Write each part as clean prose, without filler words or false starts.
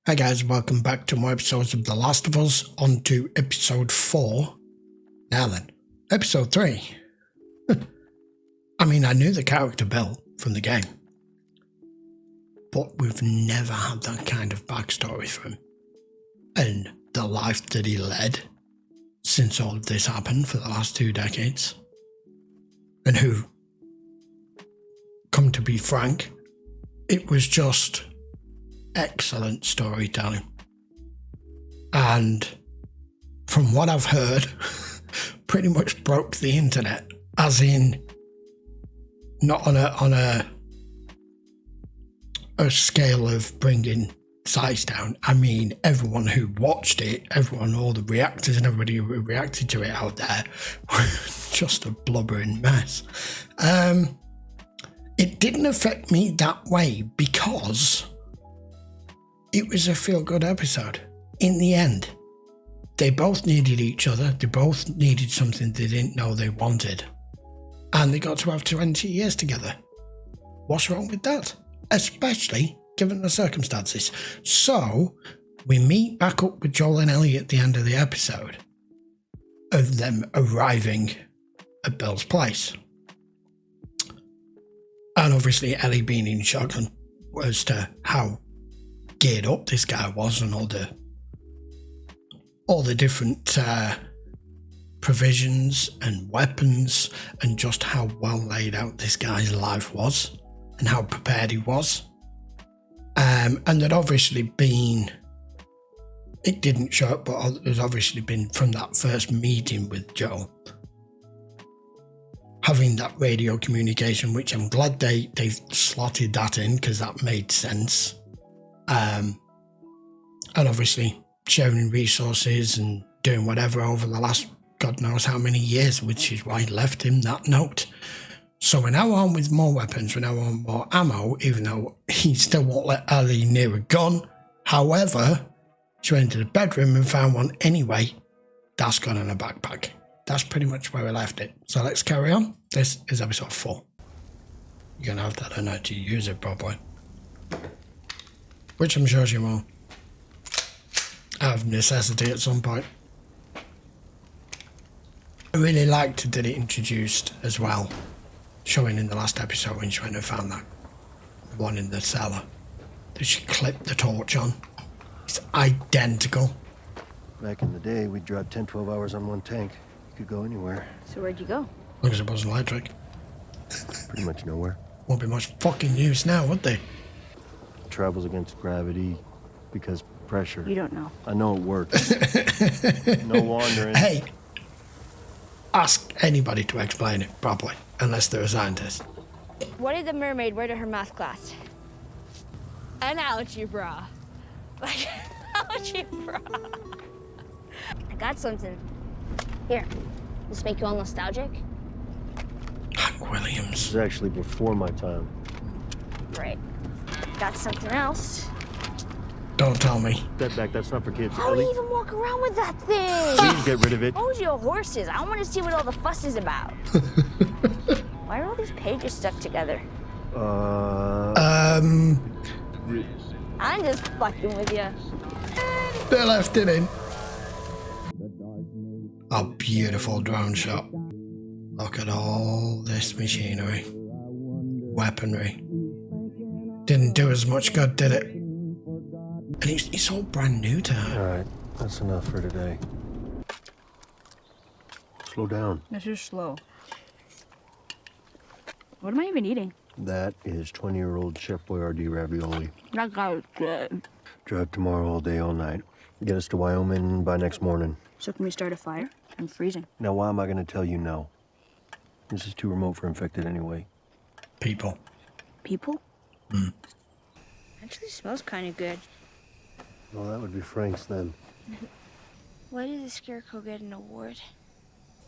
Hi guys, welcome back to more episodes of The Last of Us, on to episode 4. Now then, episode 3. I mean, I knew the character Bill from the game, but we've never had that kind of backstory for him. And the life that he led since all of this happened for the last 2 decades. And who, come to be frank, it was just excellent storytelling. And from what I've heard, pretty much broke the internet, as in not on a scale of bringing size down. I mean, everyone who watched it, all the reactors and everybody who reacted to it out there was just a blubbering mess. It didn't affect me that way because it was a feel-good episode. In the end, they both needed each other. They both needed something they didn't know they wanted. And they got to have 20 years together. What's wrong with that? Especially given the circumstances. So, we meet back up with Joel and Ellie at the end of the episode of them arriving at Bill's place. And obviously Ellie being in shock as to how geared up this guy was and all the different provisions and weapons and just how well laid out this guy's life was and how prepared he was. And that obviously been, it didn't show up, but there's obviously been from that first meeting with Joel, having that radio communication, which I'm glad they slotted that in because that made sense. And obviously sharing resources and doing whatever over the last God knows how many years, which is why he left him that note. So we're now on with more weapons, we're now on more ammo, even though he still won't let Ellie near a gun. However, she went into the bedroom and found one anyway. That's gone in a backpack. That's pretty much where we left it. So let's carry on. This is episode 4. You're going to have to learn how to use it properly. Which I'm sure she will. Out of necessity at some point. I really liked that it introduced as well, showing in the last episode when she went and found that one in the cellar, that she clipped the torch on. It's identical. Back in the day, we'd drive 10-12 hours on one tank. You could go anywhere. So where'd you go? As long as it wasn't electric. Pretty much nowhere. Won't be much fucking use now, would they? Travels against gravity because pressure. You don't know. I know it works. No wandering. Hey, ask anybody to explain it properly, unless they're a scientist. What did the mermaid wear to her math class? An algebra. Like, algebra. I got something. Here. This make you all nostalgic? Hank Williams. This is actually before my time. Right. Got something else. Don't tell me. Step back, that's not for kids. How do Ellie, you even walk around with that thing? please get rid of it. Hold your horses. I want to see what all the fuss is about. Why are all these pages stuck together? I'm just fucking with you. They left it in. A beautiful drone shot. Look at all this machinery. Weaponry. Didn't do as much good, did it? And it's all brand new to her. All right, that's enough for today. Slow down. This is slow. What am I even eating? That is 20-year-old Chef Boyardee ravioli. That guy is good. Drive tomorrow all day, all night. Get us to Wyoming by next morning. So can we start a fire? I'm freezing. Now, why am I going to tell you no? This is too remote for infected anyway. People. People? Actually smells kind of good. Well, that would be Frank's then. Why did the scarecrow get an award?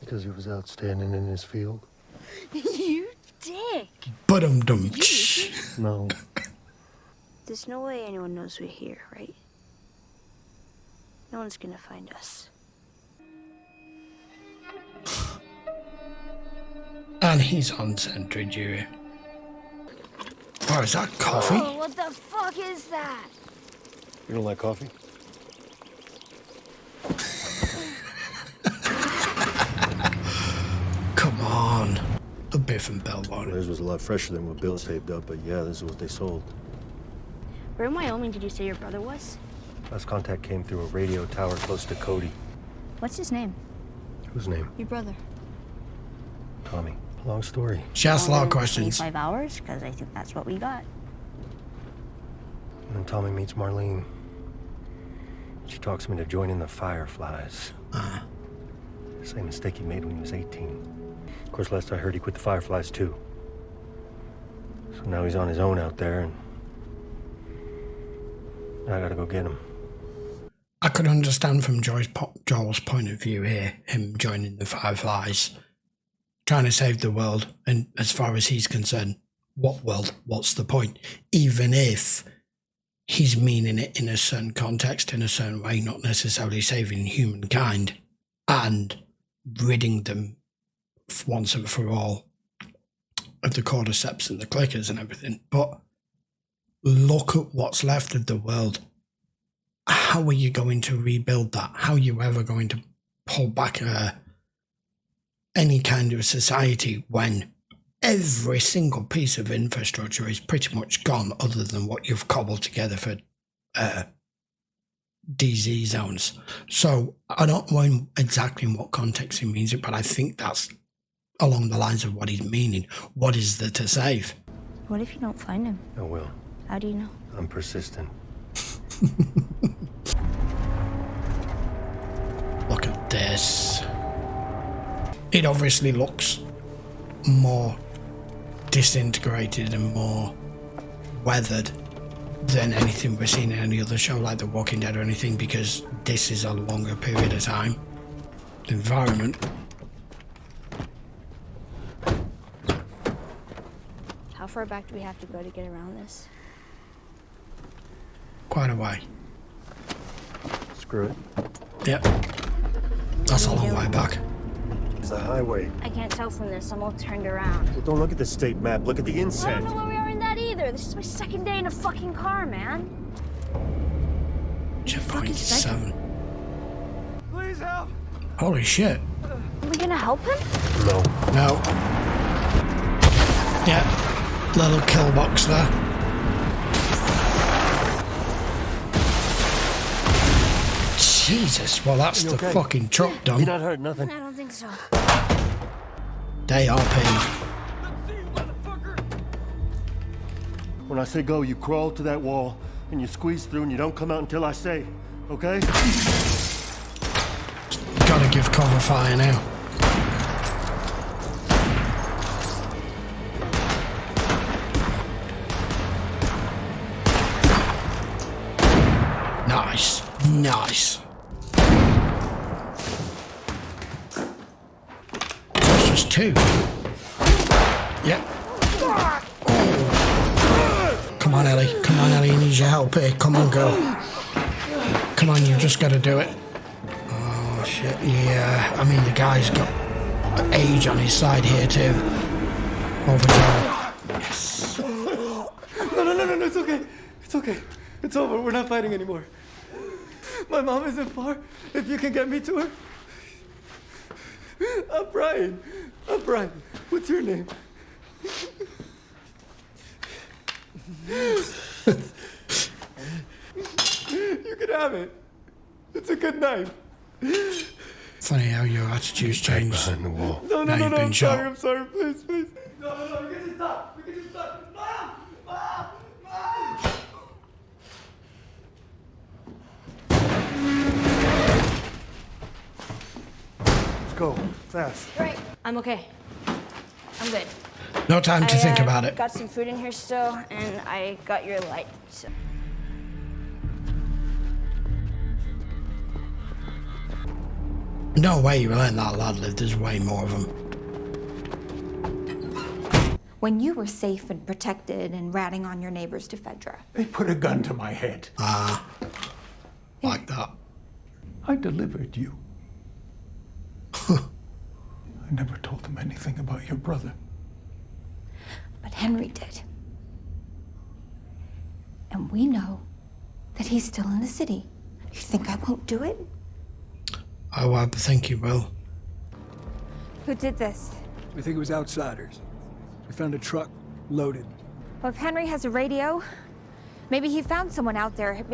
Because he was outstanding in his field. You dick. Ba-dum-dum. No. There's no way anyone knows we're here, right? No one's gonna find us. And he's on sentry duty. Oh, is that coffee? Oh, what the fuck is that? You don't like coffee? Come on. A Biff and Bell one. Theirs was a lot fresher than what Bill saved up, but yeah, this is what they sold. Where in Wyoming did you say your brother was? Last contact came through a radio tower close to Cody. What's his name? Whose name? Your brother. Tommy. Long story. She asked a lot of questions. 25 hours? Because I think that's what we got. And then Tommy meets Marlene. She talks me to joining the Fireflies. Same mistake he made when he was 18. Of course, last I heard, he quit the Fireflies too. So now he's on his own out there, and I gotta go get him. I could understand from Joel's point of view here, him joining the Fireflies, trying to save the world, and as far as he's concerned, what world? What's the point? Even if he's meaning it in a certain context, in a certain way, not necessarily saving humankind and ridding them once and for all of the cordyceps and the clickers and everything. But look at what's left of the world. How are you going to rebuild that? How are you ever going to pull back any kind of society when every single piece of infrastructure is pretty much gone, other than what you've cobbled together for DZ zones? So I don't know exactly in what context he means it, but I think that's along the lines of what he's meaning. What is there to save? What if you don't find him? I will. How do you know? I'm persistent. Look at this. It obviously looks more disintegrated and more weathered than anything we've seen in any other show like The Walking Dead or anything, because this is a longer period of time. The environment. How far back do we have to go to get around this? Quite a way. Screw it. Yep. That's a long way back. It's a highway. I can't tell from this. I'm all turned around. Well, don't look at the state map. Look at the I inset. don't know where we are in that either. This is my second day in a fucking car, man. Checkpoint 7. Please help! Holy shit. Are we gonna help him? No. No. Yep. Little kill box there. Jesus, well that's the okay? fucking truck You're done. not hurt, nothing. I don't think so. They are paid. Let's see you, motherfucker! When I say go, you crawl to that wall and you squeeze through and you don't come out until I say, okay? Gotta give cover fire now. Nice. Nice. That's just 2. Yep. Oh. Come on, Ellie. Come on, Ellie. He needs your help here. Come on, girl. Come on, you've just got to do it. Oh, shit. Yeah. I mean, the guy's got age on his side here, too. Over Joel. Yes. No, it's okay. It's okay. It's over. We're not fighting anymore. My mom isn't far. If you can get me to her. I'm Brian. What's your name? You can have it. It's a good night. Funny how your attitude's changed. Behind the wall. No, Now you've been I'm shot. sorry, please. No, we can just stop. Mom! Let's go. Fast. Right. I'm okay. I'm good. No time to think about it. Got some food in here still, and I got your light. So. No way you're letting that lad live. There's way more of them. When you were safe and protected and ratting on your neighbors to Fedra. They put a gun to my head. Like that. I delivered you. I never told them anything about your brother. But Henry did. And we know that he's still in the city. You think I won't do it? I think you will. Who did this? We think it was outsiders. We found a truck loaded. Well, if Henry has a radio, maybe he found someone out there.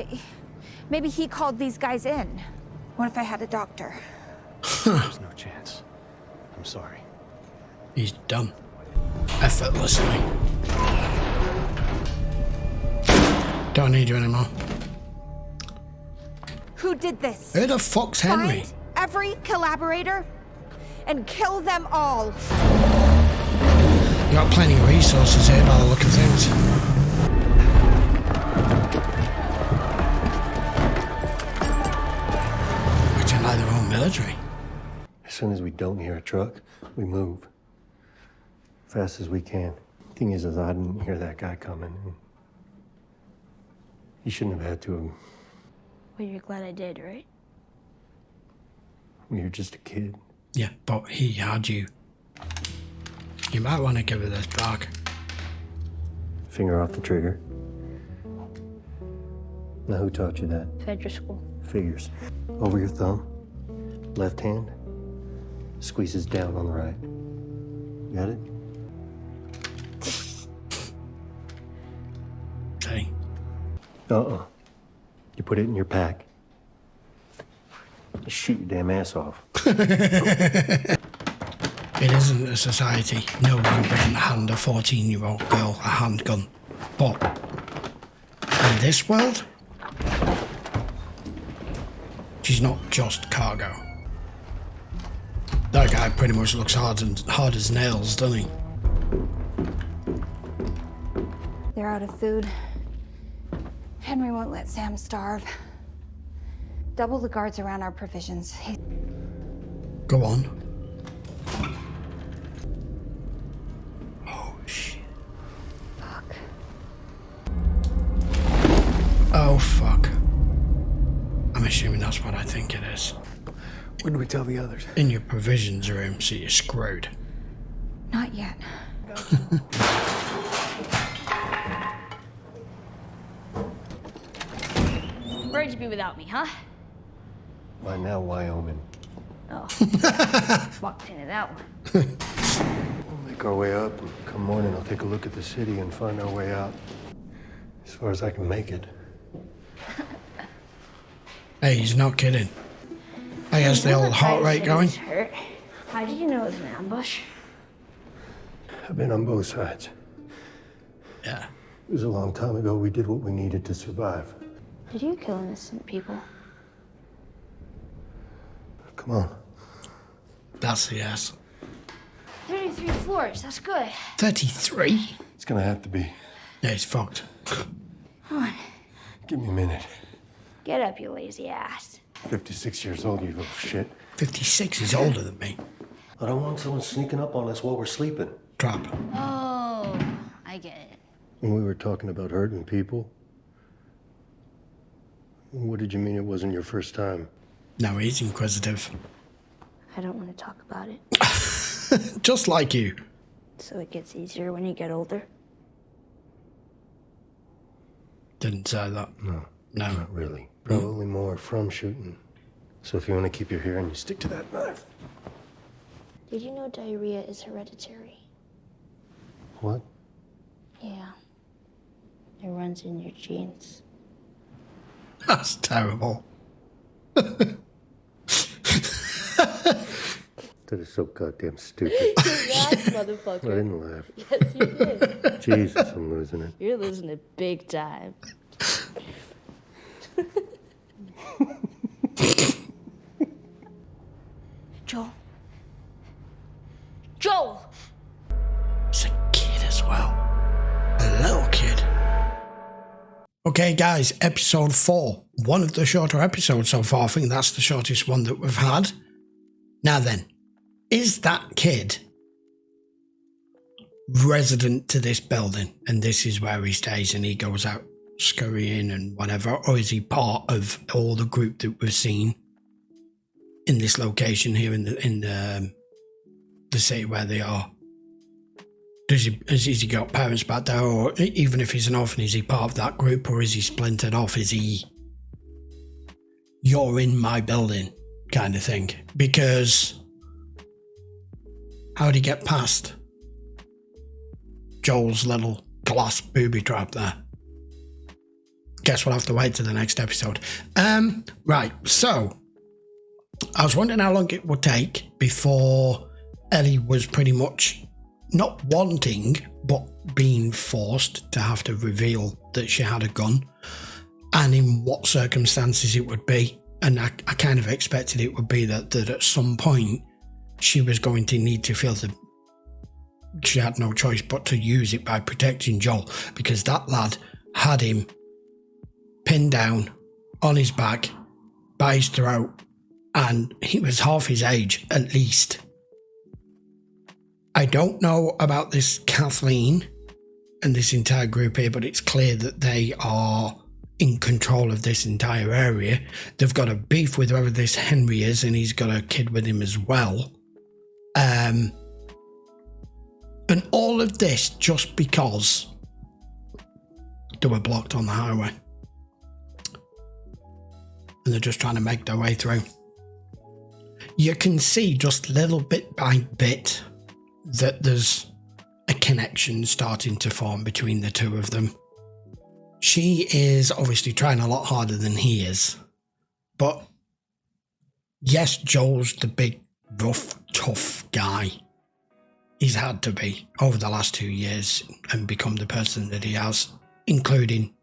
Maybe he called these guys in. What if I had a doctor? There's no chance. I'm sorry. He's done. Effortlessly. Don't need you anymore. Who did this? Who the fuck's Henry? Find every collaborator and kill them all. You got plenty of resources here by the look of things. Acting like their own military. As soon as we don't hear a truck, we move. Fast as we can. Thing is I didn't hear that guy coming. He shouldn't have had to have. Well, you're glad I did, right? You're just a kid. Yeah, but he had you. You might want to give it this back. Finger off the trigger. Now, who taught you that? Federal school. Figures. Over your thumb. Left hand. Squeezes down on the right. Got it? See? You put it in your pack. You shoot your damn ass off. It isn't a society. No, you wouldn't hand a 14-year-old girl a handgun. But in this world, she's not just cargo. That guy pretty much looks hard as nails, doesn't he? They're out of food. Henry won't let Sam starve. Double the guards around our provisions. Go on. Oh, shit. Fuck. Oh, fuck. I'm assuming that's what I think it is. When do we tell the others? In your provisions room, so you're screwed. Not yet. Where'd you be without me, huh? By now, Wyoming. Oh. Walked into that one. We'll make our way up, and come morning, I'll take a look at the city and find our way out. As far as I can make it. Hey, he's not kidding. I guess the old heart rate going. Hurt. How did you know it was an ambush? I've been on both sides. Yeah. It was a long time ago. We did what we needed to survive. Did you kill innocent people? Come on. That's the yes. 33 floors, that's good. 33? It's gonna have to be. Yeah, he's fucked. Come on. Give me a minute. Get up, you lazy ass. 56 years old, you little shit. 56, he's older than me. I don't want someone sneaking up on us while we're sleeping. Trap. Oh, I get it. When we were talking about hurting people, what did you mean it wasn't your first time? No, he's inquisitive. I don't want to talk about it. Just like you. So it gets easier when you get older? Didn't say that. No. No. Not really. Probably more from shooting. So if you want to keep your hair and you stick to that knife. Did you know diarrhea is hereditary? What? Yeah. It runs in your genes. That's terrible. That is so goddamn stupid. Yes, motherfucker. I didn't laugh. Yes, you did. Jesus, I'm losing it. You're losing it big time. Joel. Joel! He's a kid as well. A little kid. Okay, guys, episode 4. One of the shorter episodes so far. I think that's the shortest one that we've had. Now then, is that kid resident to this building and this is where he stays and he goes out scurrying and whatever, or is he part of all the group that we've seen in this location here in the city where they are? Has he got parents back there, or even if he's an orphan, is he part of that group, or is he splintered off? Is he you're in my building kind of thing. Because how did he get past Joel's little glass booby trap there? Guess we'll have to wait to the next episode. Right, so I was wondering how long it would take before Ellie was pretty much not wanting, but being forced to have to reveal that she had a gun, and in what circumstances it would be. And I kind of expected it would be that at some point she was going to need to feel that she had no choice but to use it by protecting Joel, because that lad had him pinned down on his back by his throat, and he was half his age at least. I don't know about this Kathleen and this entire group here, but it's clear that they are in control of this entire area. They've got a beef with whoever this Henry is, and he's got a kid with him as well. And all of this just because they were blocked on the highway. And they're just trying to make their way through. You can see just little bit by bit that there's a connection starting to form between the two of them. She is obviously trying a lot harder than he is. But yes, Joel's the big, rough, tough guy. He's had to be over the last 2 years and become the person that he has, including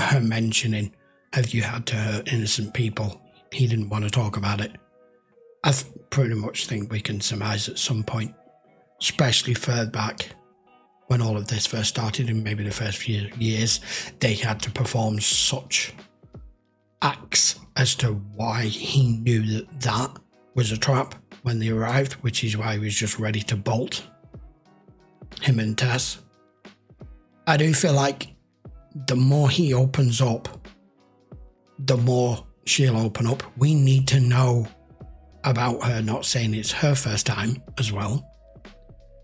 her mentioning, have you had to hurt innocent people? He didn't want to talk about it. I pretty much think we can surmise at some point, especially further back when all of this first started, in maybe the first few years, they had to perform such acts as to why he knew that that was a trap when they arrived, which is why he was just ready to bolt. Him and Tess. I do feel like the more he opens up, the more she'll open up. We need to know about her not saying it's her first time as well.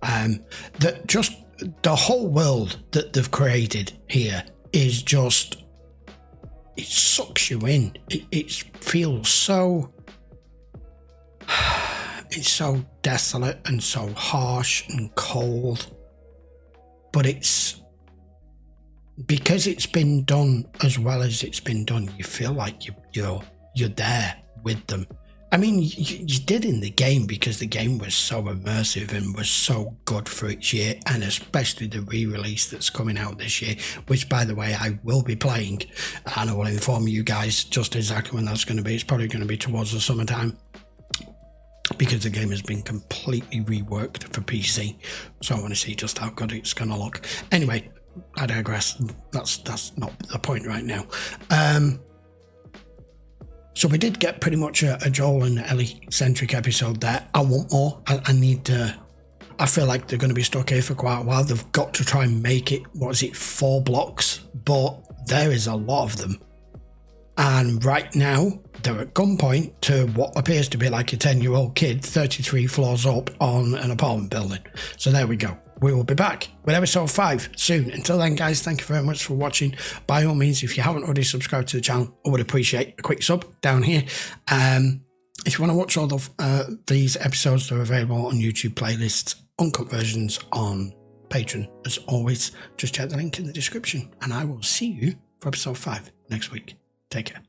That just the whole world that they've created here is just, it sucks you in. It feels so, it's so desolate and so harsh and cold. But it's because it's been done as well as it's been done, you feel like you're there with them. I mean, you did in the game, because the game was so immersive and was so good for its year, and especially the re-release that's coming out this year, which, by the way, I will be playing, and I will inform you guys just exactly when that's going to be. It's probably going to be towards the summertime, because the game has been completely reworked for PC, so I want to see just how good it's going to look. Anyway, I digress. That's not the point right now. So we did get pretty much a Joel and Ellie-centric episode there. I want more. I need to... I feel like they're going to be stuck here for quite a while. They've got to try and make it, 4 blocks? But there is a lot of them. And right now, they're at gunpoint to what appears to be like a 10-year-old kid 33 floors up on an apartment building. So there we go. We will be back with episode 5 soon. Until then, guys, thank you very much for watching. By all means, if you haven't already subscribed to the channel, I would appreciate a quick sub down here. If you want to watch all of these episodes, they're available on YouTube playlists, uncut versions on Patreon. As always, just check the link in the description, and I will see you for episode 5 next week. Take care.